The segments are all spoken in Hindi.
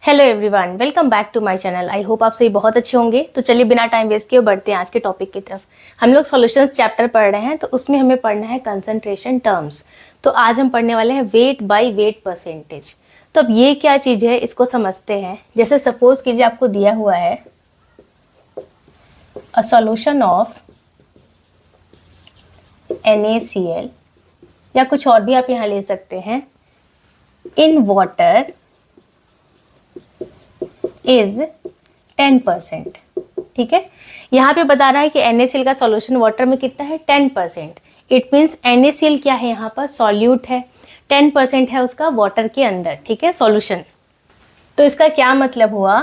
Hello everyone, welcome back to my channel. I hope आप सभी बहुत अच्छे होंगे। तो चलिए बिना टाइम वेस्ट किए बढ़ते हैं आज के टॉपिक की तरफ। हम लोग सॉल्यूशंस चैप्टर पढ़ रहे हैं, तो उसमें हमें पढ़ना है कंसंट्रेशन टर्म्स। तो आज हम पढ़ने वाले हैं वेट बाय वेट परसेंटेज। तो अब ये क्या चीज़ है, इसको समझते हैं। जैसे सपोज कीजिए आपको दिया हुआ है अ सॉल्यूशन ऑफ NaCl, या कुछ और भी आप यहाँ ले सकते हैं, इन वाटर इज 10%। ठीक है, यहाँ पे बता रहा है कि NaCl का सॉल्यूशन वाटर में कितना है, 10%। इट मीन्स NaCl क्या है, यहाँ पर सॉल्यूट है, 10% है उसका वाटर के अंदर। ठीक है, सॉल्यूशन। तो इसका क्या मतलब हुआ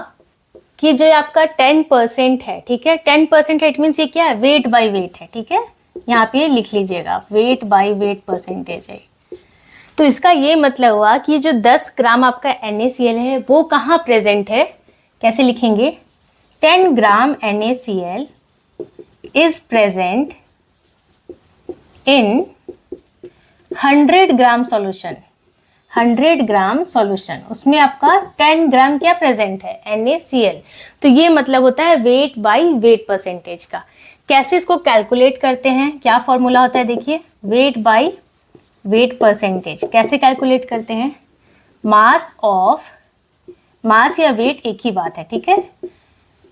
कि जो आपका 10% है, ठीक है, 10% है, इट मीन्स ये क्या है, वेट बाय वेट है। ठीक है, यहाँ पे लिख लीजिएगा, वेट बाय वेट परसेंटेज है। तो इसका ये मतलब हुआ कि जो 10 ग्राम आपका NaCl है वो कहाँ प्रेजेंट है, कैसे लिखेंगे, 10 ग्राम NaCl is present in 100 gram solution. 100 gram solution, उसमें आपका 10 ग्राम क्या प्रेजेंट है, NaCl। तो ये मतलब होता है वेट बाय वेट परसेंटेज का। कैसे इसको कैलकुलेट करते हैं, क्या फॉर्मूला होता है, देखिए, वेट बाय वेट परसेंटेज कैसे कैलकुलेट करते हैं। मास ऑफ, मास या वेट एक ही बात है, ठीक है,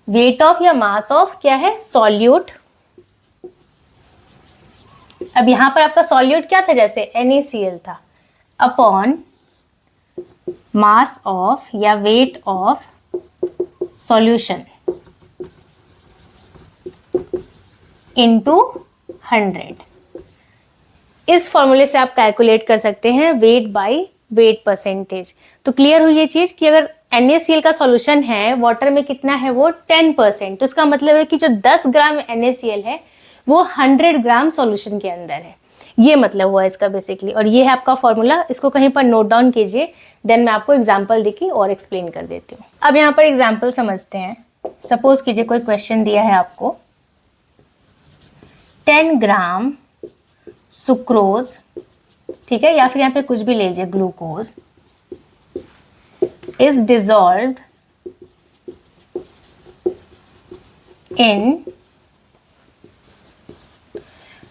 वेट ऑफ या मास ऑफ क्या है, सॉल्यूट। अब यहां पर आपका सॉल्यूट क्या था, जैसे NaCl था, अपॉन मास ऑफ या वेट ऑफ सॉल्यूशन इनटू 100। इस फॉर्मूले से आप कैलकुलेट कर सकते हैं वेट बाय वेट परसेंटेज। तो क्लियर हुई ये चीज कि अगर NaCl का सॉल्यूशन है वाटर में कितना है, वो 10%, तो इसका मतलब है कि जो 10 ग्राम NaCl है वो 100 ग्राम सॉल्यूशन के अंदर है। ये मतलब हुआ इसका बेसिकली, और ये है आपका फॉर्मूला। इसको कहीं पर नोट डाउन कीजिए, देन मैं आपको एग्जाम्पल देके और एक्सप्लेन कर देती हूँ। अब यहाँ पर एग्जाम्पल समझते हैं। सपोज कीजिए कोई क्वेश्चन दिया है आपको, 10 ग्राम सुक्रोज, ठीक है, या फिर यहाँ पे कुछ भी ले लीजिए, glucose is dissolved in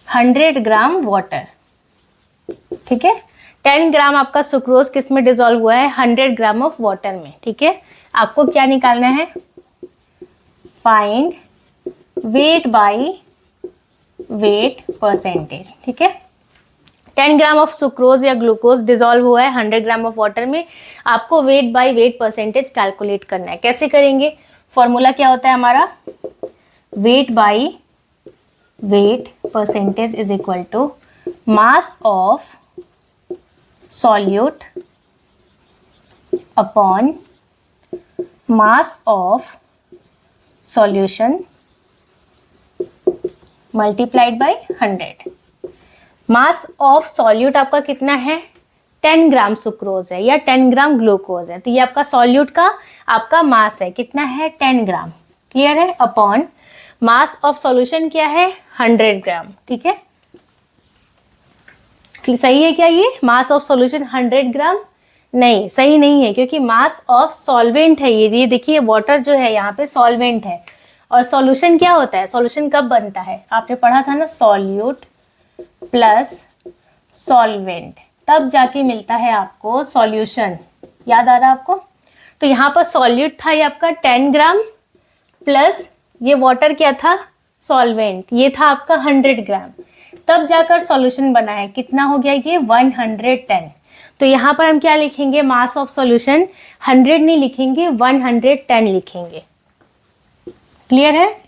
100 gram water. ठीक है, 10 ग्राम आपका सुक्रोज किस में डिजॉल्व हुआ है, 100 ग्राम ऑफ वाटर में। ठीक है, आपको क्या निकालना है, find weight by weight percentage. ठीक है, 10 ग्राम ऑफ सुक्रोज या ग्लूकोज डिजॉल्व हुआ है 100 ग्राम ऑफ वाटर में, आपको weight by weight percentage calculate करना है। कैसे करेंगे, फॉर्मूला क्या होता है हमारा, weight by weight percentage is equal to mass of solute upon mass of solution multiplied by 100। Mass of solute आपका कितना है, 10 ग्राम सुक्रोज है या 10 ग्राम ग्लूकोज है, तो ये आपका सॉल्यूट का आपका मास है, कितना है, 10 ग्राम। क्लियर है, अपॉन मास ऑफ सॉल्यूशन क्या है, 100 ग्राम। ठीक है, सही है क्या ये, मास ऑफ सॉल्यूशन 100 ग्राम, नहीं सही नहीं है, क्योंकि मास ऑफ सॉल्वेंट है ये देखिए, वाटर जो है यहाँ पे सॉल्वेंट है, और सॉल्यूशन क्या होता है, सॉल्यूशन कब बनता है, आपने पढ़ा था ना, सॉल्यूट प्लस सॉल्वेंट, तब जाके मिलता है आपको सॉल्यूशन। याद आ रहा है आपको। तो यहाँ पर सॉल्यूट था ये आपका 10 ग्राम, प्लस ये वाटर क्या था, सॉल्वेंट, ये था आपका 100 ग्राम, तब जाकर सॉल्यूशन बना है। कितना हो गया ये, 110। तो यहाँ पर हम क्या लिखेंगे, मास ऑफ सॉल्यूशन 100 नहीं लिखेंगे, 110 लिखेंगे। क्लियर है,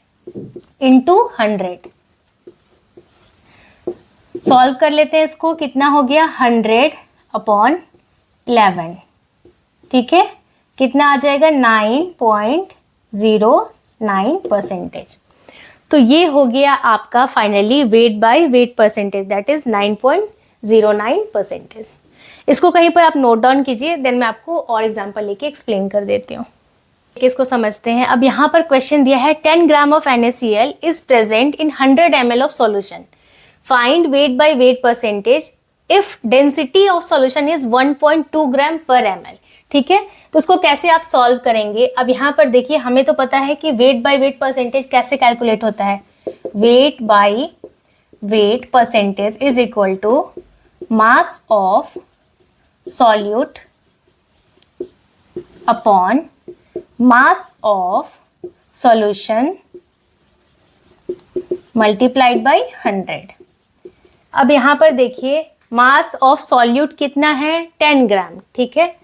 इनटू 100। सॉल्व कर लेते हैं इसको, कितना हो गया, 100 अपॉन 11। ठीक है, कितना आ जाएगा, 9.09 परसेंटेज। तो ये हो गया आपका finally wait by weight percentage, that is 9.09 percentage. इसको कहीं पर आप नोट डाउन कीजिए, देन मैं आपको और एग्जांपल लेके एक्सप्लेन कर देती हूँ। इसको समझते हैं। अब यहाँ पर क्वेश्चन दिया है 10 gram of NaCl is present in 100 ml of solution, find weight by weight percentage if density of solution is 1.2 ग्राम पर ml। ठीक है। तो उसको कैसे आप सॉल्व करेंगे, अब यहाँ पर देखिए हमें तो पता है कि वेट बाय वेट परसेंटेज कैसे कैलकुलेट होता है। Weight by weight percentage is equal to mass of solute upon mass of solution multiplied by 100। अब यहाँ पर देखिए मास ऑफ सॉल्यूट कितना है, 10 ग्राम, ठीक है,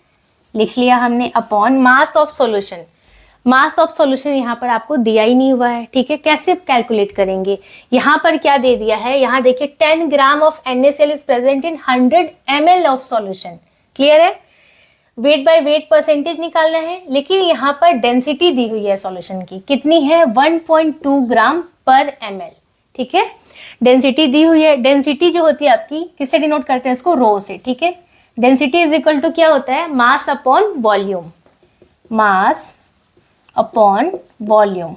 लिख लिया हमने, upon mass of solution. Mass of solution यहाँ पर आपको दिया ही नहीं हुआ है, ठीक है, कैसे कैलकुलेट करेंगे। यहाँ पर क्या दे दिया है, यहाँ देखिए 10 gram of NaCl is present in 100 ml of solution. Clear है, वेट बाय वेट परसेंटेज निकालना है, लेकिन यहाँ पर डेंसिटी दी हुई है सॉल्यूशन की, कितनी है, 1.2 ग्राम पर ml, ठीक है, डेंसिटी दी हुई है। डेंसिटी जो होती है आपकी किससे डिनोट करते हैं इसको, रो से, ठीक है। डेंसिटी इज इक्वल टू क्या होता है, mass upon volume, mass upon volume.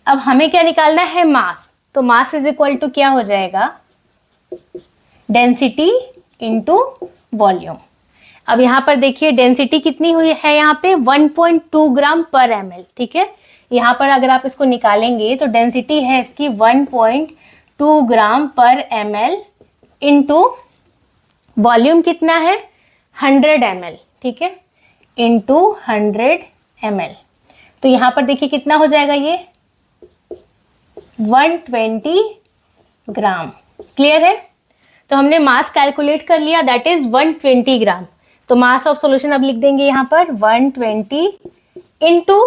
अब हमें क्या निकालना है, मास, तो मास इज इक्वल टू क्या हो जाएगा, डेंसिटी इंटू वॉल्यूम। अब यहाँ पर देखिए डेंसिटी कितनी हुई है, यहाँ पे 1.2 ग्राम पर ml, ठीक है। यहाँ पर अगर आप इसको निकालेंगे तो डेंसिटी है इसकी 1.2 ग्राम पर ml इंटू वॉल्यूम कितना है 100 ml, ठीक है, इंटू 100 ml। तो यहाँ पर देखिए कितना हो जाएगा ये 120 ग्राम। क्लियर है, तो हमने मास कैलकुलेट कर लिया, दैट इज 120 ग्राम। तो मास ऑफ सॉल्यूशन अब लिख देंगे यहाँ पर 120 इंटू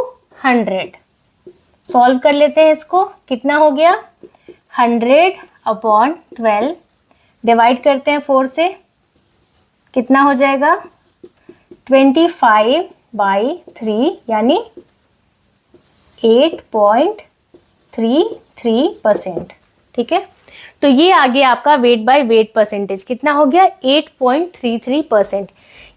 100। सॉल्व कर लेते हैं इसको, कितना हो गया 100 अपॉन 12, डिवाइड करते हैं 4 से, कितना हो जाएगा 25/3 यानी 8.33%, ठीक है। तो ये आ गया आपका वेट बाय वेट परसेंटेज, कितना हो गया 8.33%।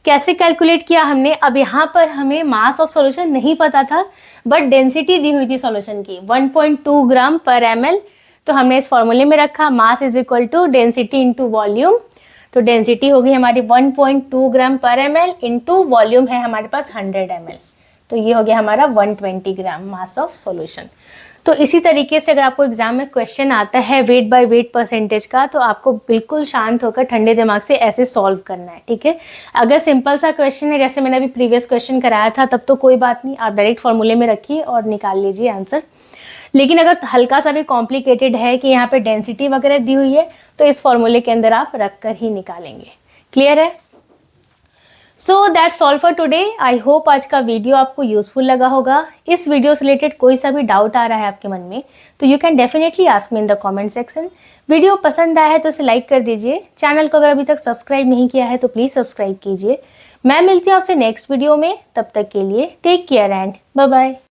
कैसे कैलकुलेट किया हमने, अब यहाँ पर हमें मास ऑफ सॉल्यूशन नहीं पता था, बट डेंसिटी दी हुई थी सॉल्यूशन की 1.2 ग्राम पर ml, तो हमने इस फॉर्मूले में रखा mass is equal to density into volume. तो डेंसिटी होगी हमारी 1.2 ग्राम पर ml इंटू वॉल्यूम है हमारे पास 100 ml, तो ये हो गया हमारा 120 ग्राम मास ऑफ सॉल्यूशन। तो इसी तरीके से अगर आपको एग्जाम में क्वेश्चन आता है वेट बाय वेट परसेंटेज का, तो आपको बिल्कुल शांत होकर ठंडे दिमाग से ऐसे सॉल्व करना है, ठीक है। अगर सिंपल सा क्वेश्चन है जैसे मैंने अभी प्रीवियस क्वेश्चन कराया था, तब तो कोई बात नहीं, आप डायरेक्ट फॉर्मूले में रखिए और निकाल लीजिए आंसर। लेकिन अगर हल्का सा भी कॉम्प्लिकेटेड है कि यहाँ पे डेंसिटी वगैरह दी हुई है, तो इस फॉर्मूले के अंदर आप रख कर ही निकालेंगे। क्लियर है, so that's all for today. I hope आज का वीडियो आपको यूजफुल लगा होगा। इस वीडियो से रिलेटेड कोई सा भी डाउट आ रहा है आपके मन में, तो you can definitely ask me in the comment section. Video पसंद आया है तो इसे लाइक कर दीजिए, चैनल को अगर अभी तक सब्सक्राइब नहीं किया है तो प्लीज सब्सक्राइब कीजिए। मैं मिलती हूँ आपसे नेक्स्ट वीडियो में, तब तक के लिए take care and bye bye.